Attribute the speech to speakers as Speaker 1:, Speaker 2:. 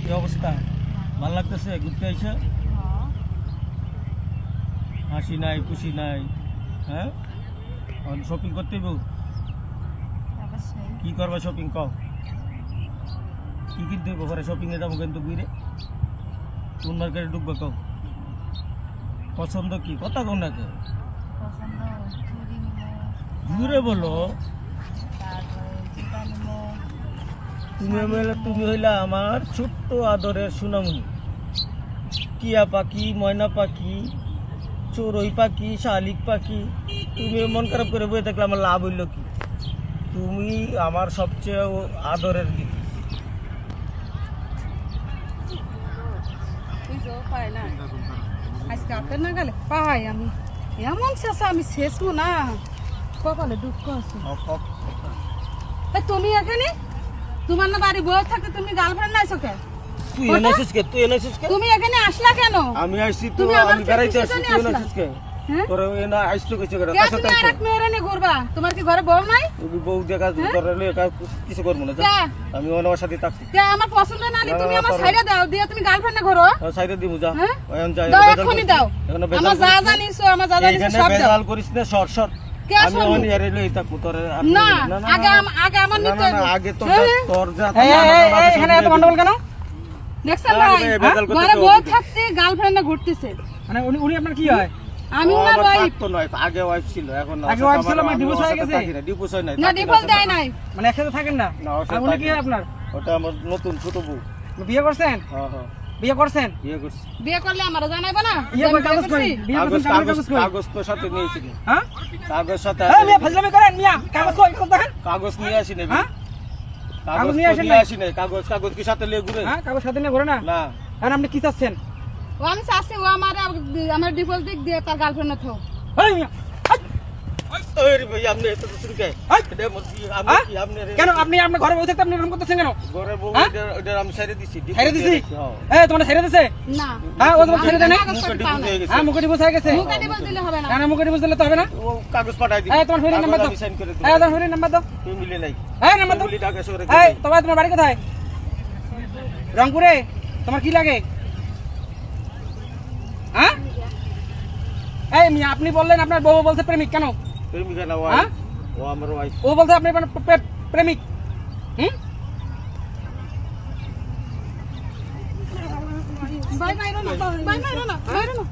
Speaker 1: কি অবস্থা? ভালো লাগতেছে ঘুরতে আইসা? হাসি নাই, খুশি নাই, হ্যাঁ? শপিং করতে হইব? কি করবা শপিং কও? কি কিনতে হইব? ঘরে শপিংয়ে যাবো কিন্তু ঘুরে কোন মার্কেটে ঢুকবো কও? পছন্দ কি? কথা কও না কে? ঘুরে বলো। তুমি হইলা আমার ছোট্ট আদরের সোনামণি। টিয়া পাখি, ময়না পাখি, চড়ুই পাখি, শালিক পাখি। তুমি মন খারাপ করে বসে থাকলে আমার লাভ হইল কি? তুমি আমার সবচেয়ে আদরের জিনিস।
Speaker 2: আজকে আপনার না গেলে পাই আমি এমন শেষে আমি শেষবো না কপালে দুঃখ আছে। তুমি এখানে তোমার না বাড়ি বউ থাকতে তুমি গার্লফ্রেন্ড নাইছো কে? তুমি এখানে আসলা কেন?
Speaker 1: আমি আসছি তো আমি বেড়াইতে আসছি, তুই এনেছিস কে? তোর এনা আইছো কিছু করে
Speaker 2: কে তুমি আরেক মেয়েরে নিয়ে ঘুরবা? তোমার কি ঘরে বউ নাই?
Speaker 1: তুমি বউ দেখা তোর কিছু করব না। আমি ওনার সাথে থাকছি।
Speaker 2: কে আমার পছন্দ না হলে তুমি আমার সাইডে দাও, দিয়ে তুমি গার্লফ্রেন্ডে ঘুরো।
Speaker 1: সাইডে দিমু যা। এখন যাই।
Speaker 2: দাও এখনি দাও। আমার যা জানিছো, আমার যা জানিছো সব দাও।
Speaker 1: বেজাল করিস না, শর্ট শর্ট। আমি ওনি আরে লই থাকবো তোর।
Speaker 2: না আগে আমার নিতে হবে।
Speaker 1: আগে তোর যা।
Speaker 2: এখানে এত গন্ডগোল কেন? দেখছেন ভাই, ঘরে বউ থাকতে গার্লফ্রেন্ডে ঘুরতেছে।
Speaker 3: মানে উনি আপনার কি হয়?
Speaker 2: আমি ওনার ওয়াইফ
Speaker 1: তো নয়, আগে ওয়াইফ ছিল, এখন না।
Speaker 3: আগে ওয়াইফ ছিল, মানে ডিভোর্স হয়ে গেছে?
Speaker 1: ডিভোর্স হয় নাই।
Speaker 2: না ডিভোর্স দেয় নাই।
Speaker 3: মানে একসাথে থাকেন না? আর উনি কি হয় আপনার?
Speaker 1: ওটা আমার নতুন ছোট বউ।
Speaker 3: বিয়ে করছেন?
Speaker 1: হ্যাঁ হ্যাঁ
Speaker 3: বিয়ে করছেন?
Speaker 1: বিয়ে করছি।
Speaker 2: বিয়ে করলে আমারে জানাইবা না?
Speaker 3: বিয়ে করে কাগজ কই? বিয়ে করছেন কাগজ কই?
Speaker 1: কাগজ তো সাথে নিয়েছি।
Speaker 3: হ্যাঁ?
Speaker 1: কাগজ সাথে।
Speaker 3: এই মিয়া ফাজলামি করেন মিয়া, কাগজ কই? কাগজ দেখেন।
Speaker 1: কাগজ নিয়ে আসি না।
Speaker 3: হ্যাঁ?
Speaker 1: কাগজ নিয়ে আসি না। কাগজ কি সাথে নিয়ে ঘুরে?
Speaker 3: হ্যাঁ, কাগজ সাথে নিয়ে ঘুরে না?
Speaker 1: না।
Speaker 3: আর আপনি কি চাচ্ছেন?
Speaker 2: ও আমি চাচ্ছি ও আমার ডিভোর্স দিয়ে তার গার্লফ্রেন্ড থাও।
Speaker 3: এই মিয়া
Speaker 1: ওরে ভাই আপনি এত শুরু কে? এটা মতি আপনি
Speaker 3: কেন আপনি আপনার ঘরে বসে থাকতে আপনি এরকম করতেছেন কেন?
Speaker 1: ঘরে বউ এটা আমি ছেড়ে দিছি।
Speaker 3: ছেড়ে দিছি? এই তোমার ছেড়ে দিছে?
Speaker 2: না।
Speaker 3: হ্যাঁ ও তোমার ছেড়ে দেয় না?
Speaker 1: মুখে ডিভোর্স হয়ে গেছে।
Speaker 3: হ্যাঁ মুখে ডিভোর্স হয়ে গেছে?
Speaker 2: মুখে ডিভোর্স দিলে হবে না।
Speaker 3: কেন মুখে ডিভোর্স দিলে তো হবে না?
Speaker 1: ও কাগজ পাঠাই দিই।
Speaker 3: এই তোমার ফোনের নাম্বার দাও।
Speaker 1: আমি সাইন করে দিই।
Speaker 3: এই তোমার ফোনের নাম্বার দাও।
Speaker 1: তুই মিলে নাই।
Speaker 3: এই নাম্বার দাও।
Speaker 1: বলি ঢাকা শহরে।
Speaker 3: এই তোমার বাড়ি কোথায়? রংপুরে? তোমার কি লাগে? হ্যাঁ? এই মিয়া আপনি বললেন আপনার বউ বলছে প্রেমিক, কেন?
Speaker 1: প্রেমিকা না ওয়াইফ। ও আমার ওয়াইফ।
Speaker 3: ও বলছে আপনি প্রেমিক।
Speaker 2: বাই মাইরো না, বাই মাইরো না, মাইরো না।